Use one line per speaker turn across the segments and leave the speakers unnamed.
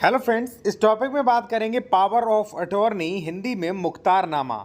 Hello friends, इस topic में बात करेंगे पावर ऑफ अटॉर्नी, हिंदी में मुख्तारनामा।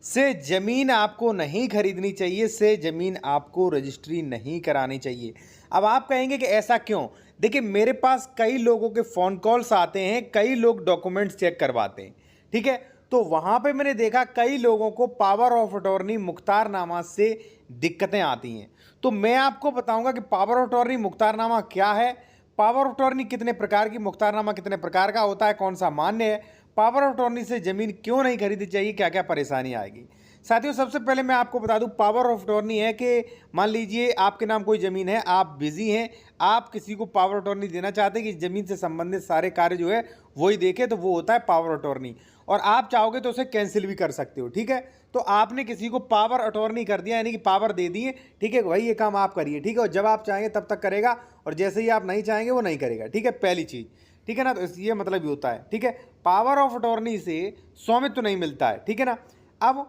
से ज़मीन आपको नहीं खरीदनी चाहिए, से ज़मीन आपको रजिस्ट्री नहीं करानी चाहिए। अब आप कहेंगे कि ऐसा क्यों? देखिए, मेरे पास कई लोगों के फ़ोन कॉल्स आते हैं, कई लोग डॉक्यूमेंट्स चेक करवाते हैं, ठीक है। तो वहाँ पे मैंने देखा कई लोगों को पावर ऑफ अटॉर्नी मुख्तारनामा से दिक्कतें आती हैं। तो मैं आपको बताऊंगा कि पावर ऑफ अटॉर्नी मुख्तारनामा क्या है, पावर ऑफ अटॉर्नी कितने प्रकार की, मुख्तारनामा कितने प्रकार का होता है, कौन सा मान्य है, पावर ऑफ अटॉर्नी से ज़मीन क्यों नहीं खरीदनी चाहिए, क्या क्या परेशानी आएगी। साथियों, सबसे पहले मैं आपको बता दूं, पावर ऑफ अटॉर्नी है कि मान लीजिए आपके नाम कोई ज़मीन है, आप बिजी हैं, आप किसी को पावर ऑफ अटॉर्नी देना चाहते हैं कि ज़मीन से संबंधित सारे कार्य जो है वही देखे, तो वो होता है पावर ऑफ अटॉर्नी। और आप चाहोगे तो उसे कैंसिल भी कर सकते हो, ठीक है। तो आपने किसी को पावर अटॉर्नी कर दिया, यानी कि पावर दे दिए, ठीक है, वही ये काम आप करिए, ठीक है। और जब आप चाहेंगे तब तक करेगा, और जैसे ही आप नहीं चाहेंगे वो नहीं करेगा, ठीक है, पहली चीज़, ठीक है ना। तो ये मतलब ही होता है, ठीक है। पावर ऑफ अटॉर्नी से स्वामित्व तो नहीं मिलता है, ठीक है ना। अब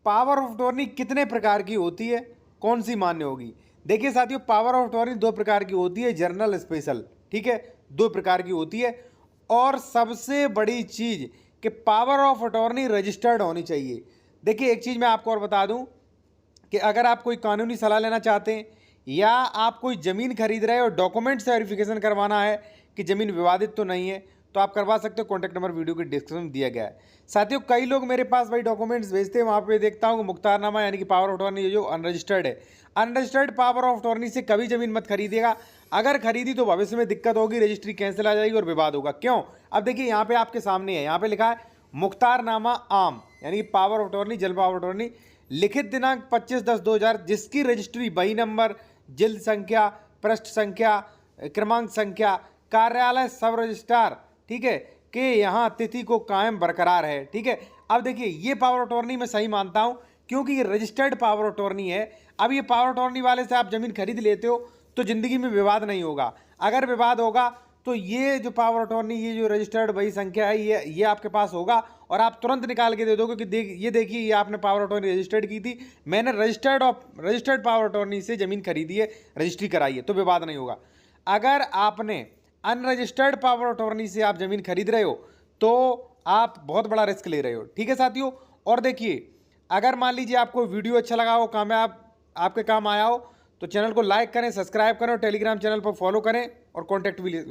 पावर ऑफ अटॉर्नी कितने प्रकार की होती है, कौन सी मान्य होगी? देखिए साथियों, पावर ऑफ अटॉर्नी दो प्रकार की होती है, जनरल स्पेशल, ठीक है, दो प्रकार की होती है। और सबसे बड़ी चीज़ कि पावर ऑफ अटॉर्नी रजिस्टर्ड होनी चाहिए। देखिए, एक चीज़ मैं आपको और बता दूं कि अगर आप कोई कानूनी सलाह लेना चाहते हैं या आप कोई ज़मीन खरीद रहे हो और डॉक्यूमेंट्स वेरिफिकेशन करवाना है कि ज़मीन विवादित तो नहीं है, तो आप करवा सकते हो। कॉन्टैक्ट नंबर वीडियो के डिस्क्रिप्शन में दिया गया है। साथियों, कई लोग मेरे पास भाई डॉक्यूमेंट्स भेजते हैं, वहाँ पे देखता हूँ कि मुख्तारनामा यानी कि पावर ऑफ अटॉर्नी जो अनरजिस्टर्ड है। अनरजिस्टर्ड पावर ऑफ अटॉर्नी से कभी ज़मीन मत खरीदिएगा। अगर खरीदी तो भविष्य में दिक्कत होगी, रजिस्ट्री कैंसिल आ जाएगी और विवाद होगा। क्यों? अब देखिए, यहाँ पे आपके सामने है, यहाँ पे लिखा है मुख्तारनामा आम, यानी कि पावर ऑफ अटॉर्नी, जल पावर ऑफ अटॉर्नी, लिखित दिनांक 25/10/2000, जिसकी रजिस्ट्री बही नंबर, जिल्द संख्या, पृष्ठ संख्या, क्रमांक संख्या, कार्यालय सब रजिस्ट्रार, ठीक है, कि यहाँ तिथि को कायम बरकरार है, ठीक है। अब देखिए, ये पावर अटॉर्नी मैं सही मानता हूँ क्योंकि ये रजिस्टर्ड पावर अटॉर्नी है। अब ये पावर अटॉर्नी वाले से आप जमीन खरीद लेते हो तो जिंदगी में विवाद नहीं होगा। अगर विवाद होगा तो ये जो पावर अटॉर्नी, ये जो रजिस्टर्ड वही संख्या है, ये आपके पास होगा और आप तुरंत निकाल के दे दोगे कि ये देखिए, ये आपने पावर अटॉर्नी रजिस्टर्ड की थी, मैंने रजिस्टर्ड पावर अटॉर्नी से ज़मीन खरीदी है, रजिस्ट्री कराई है, तो विवाद नहीं होगा। अगर आपने अनरजिस्टर्ड पावर अटॉर्नी से आप ज़मीन खरीद रहे हो तो आप बहुत बड़ा रिस्क ले रहे हो, ठीक है साथियों। और देखिए, अगर मान लीजिए आपको वीडियो अच्छा लगा हो, कामयाब आपके काम आया हो, तो चैनल को लाइक करें, सब्सक्राइब करें और टेलीग्राम चैनल पर फॉलो करें और कॉन्टैक्ट भी